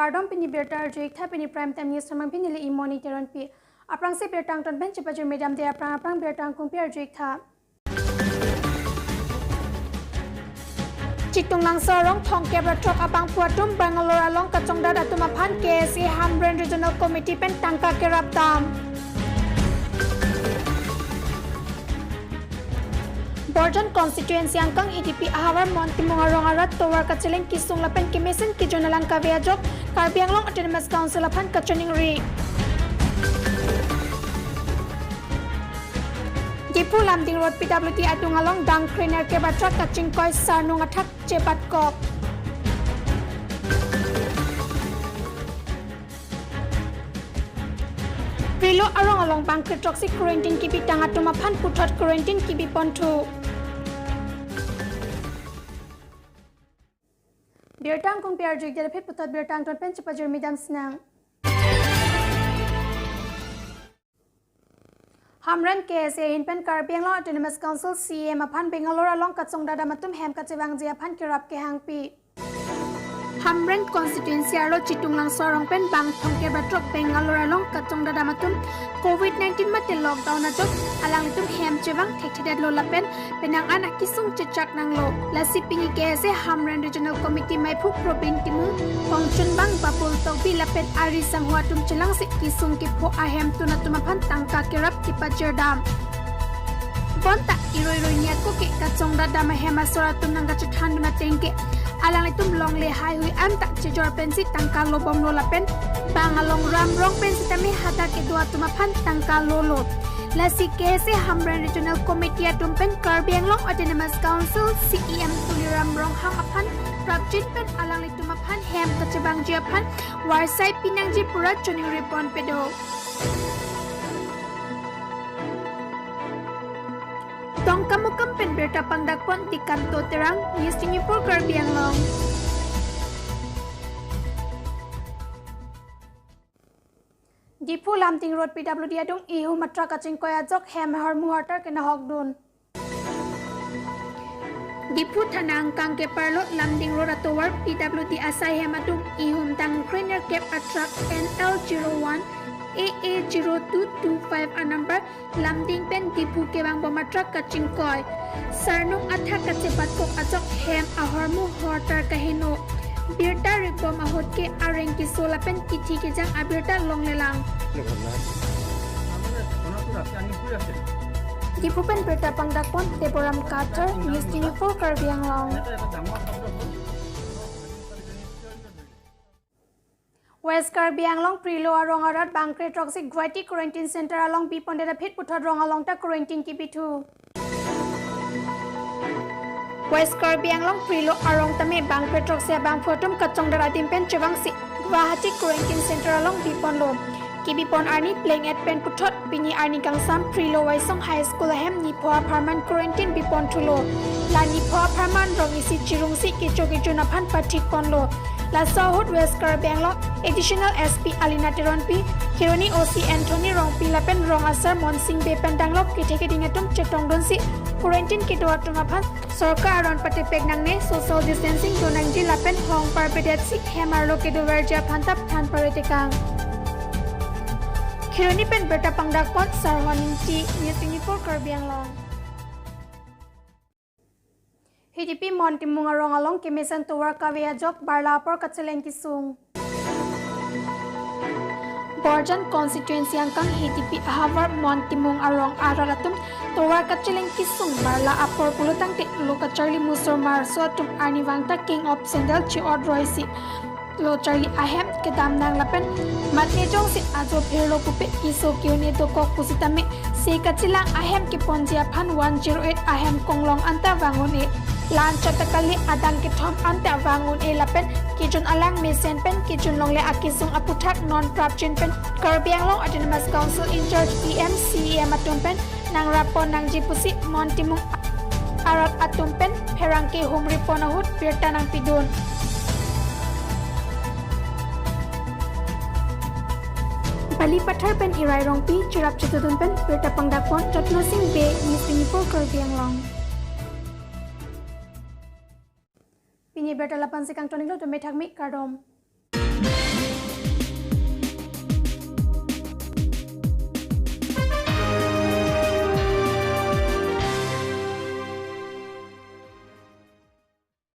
Kardom pini bertar jik tha pini prime time news samang pini le monitoran pi aprang se bertang ton ben chepajur medium de aprang bertang kumpiar jik tha Chitung lang sorong thong kebra trok abang puatum Bangalore long kachongda datuma phan KSA Hamren Regional Committee pen tangka kerap tam Borjan constituency angkang EDP ahawar monti mongarong arat towar kachiling kisung lapen kimesen kijonalang kaviajok Karbi Anglong Autonomous Council lapan kachoning ri Dipu Lamding Road PWD adung along dang kriner ke batrak kaching koi sarnung athak cepat kop Prilo arong along bangkit toxic quarantine kibi tangatuma phan puthot quarantine kibi pontu Bertang kung piar jig dala phit puthot bertang ton pen chapajur midam snang Hamran KSA Hinpen Karbi Anglong Autonomous Council CM aphan Bangalore along kachong dada matum hem kachewang je aphan kirap ke hangpi Hamran constituency aro chitunglang sorong pen bang thongke batrok Bangalore along kachong dada matum COVID-19 mate lockdown ajok alang tum hem chewang thekthedat lo lapen penang anak kisung chechak nanglo lasi pingi KSA Hamran Regional Committee maipuk probin timung pongchun bang bapul togbi lapen ari sanghwa tum chelang se kisung ki pho ahem tunatuma phan tangka kerap tipajerdam bonta iroi niat ko ke kachong dada ma hema soratum nangga chethan na tengke alang itum long le hai hui am tak chejor pensi tangka lo bom lo lapen bangalong ram rong pensi tami hata ke dua tuma phan tangka lo lo lasi KSA Hamran Regional Committee atum pen Karbi Anglong Autonomous Council CEM tuliram rong hang aphan prapjit pen alang ituma phan hem kachebang ji aphan warsai pinangji pura choning repon pedo Tongkamukam pen berta pangdakpon di kanto terang News 24 Karbi Anglong Dipu Lamding Road PWD adung ihu matra kaching koya jok hem har muhartar kena hokdun Dipu Thanang kang ke parlo Lamding Road atowar PWD asai hem adung ihum tang trainer cap atrak NL01 AA0225 a number Lamding pen Dipu ke bang bomatra kaching koi sarnung atha kachepat kok ajok hem ahormu hortar kahino birta ribom ahot ke areng ki sola pen kithi ke jang abirta longlelang Dipu pen birta pangdakpon Deborah Carter News 24 Karbi Anglong West Karbi Anglong Prilo arong arat bangkre toxic Guwahati quarantine center along bipondera phit puthot rong along ta quarantine ki bithu West Karbi Anglong Prilo arong tame bangkre toxic bang photum kachong dara dimpen chewang si Guwahati quarantine center along bipon lo ki bipon arni playing at pen puthot pini arni gangsam Prilo Waisong High School hem ni pho apartment quarantine bipon thulo la ni pho apartment rong isi chirung si kichogi juna phan pathik ponlo La Sahut West Karbi Anglong Additional SP Alina Teronpi Kironi OC Anthony Rongpi Lapen Rong Asar Monsing Be Pendanglok Kiteke Dingatum Chetong Donsi Quarantine Kitoa Tungapan Sorka Aron Pate Pegnangne Social Distancing Donangji Lapen Hong Parpedetsi Hemarlo Kedoverja Pantap Tan Paretekang Kironi Pen Berta Pangdakpot Sarhoninti News 24 Karbi Anglong HDP Monti Mungarong along Kimesan Towar Kavia Jok Barlapor Kacheleng Kisung Borjan constituency angkang HDP Ahawar Monti Mungarong Araratum Towar Kacheleng Kisung Barla Apor Pulutang Te Luka Charlie Musor Marso Tum Arnivangta King of Sendal Chi Odroisi Lo Charlie Ahem Kedam Nang Lapen Matne Jong Si Ajo Perlo Pupe Iso Kione Dokok Pusitame Se Kachilang Ahem Kiponjia Pan 108 Ahem Konglong Anta Vangun E Lan Chatakali Adang Kitom Anta Vangun E Lapen Kijun Alang Mesen Pen Kijun Longle Akisung Aputak Non Prapjin Pen Karbi Anglong Autonomous Council In Charge PM CEM Atum Pen Nang Rapon Nang Jipusi Montimung Arat Atum Pen Perangke Hum Riponahut Birta Nang Pidun Bali Pathar Pen Irai Rongpi Chirap Chitudun Pen Birta Pangdakpon Jatno Singh Be News 24 Karbi Anglong Pini berta lapan sikang toning lo to methak mi kardom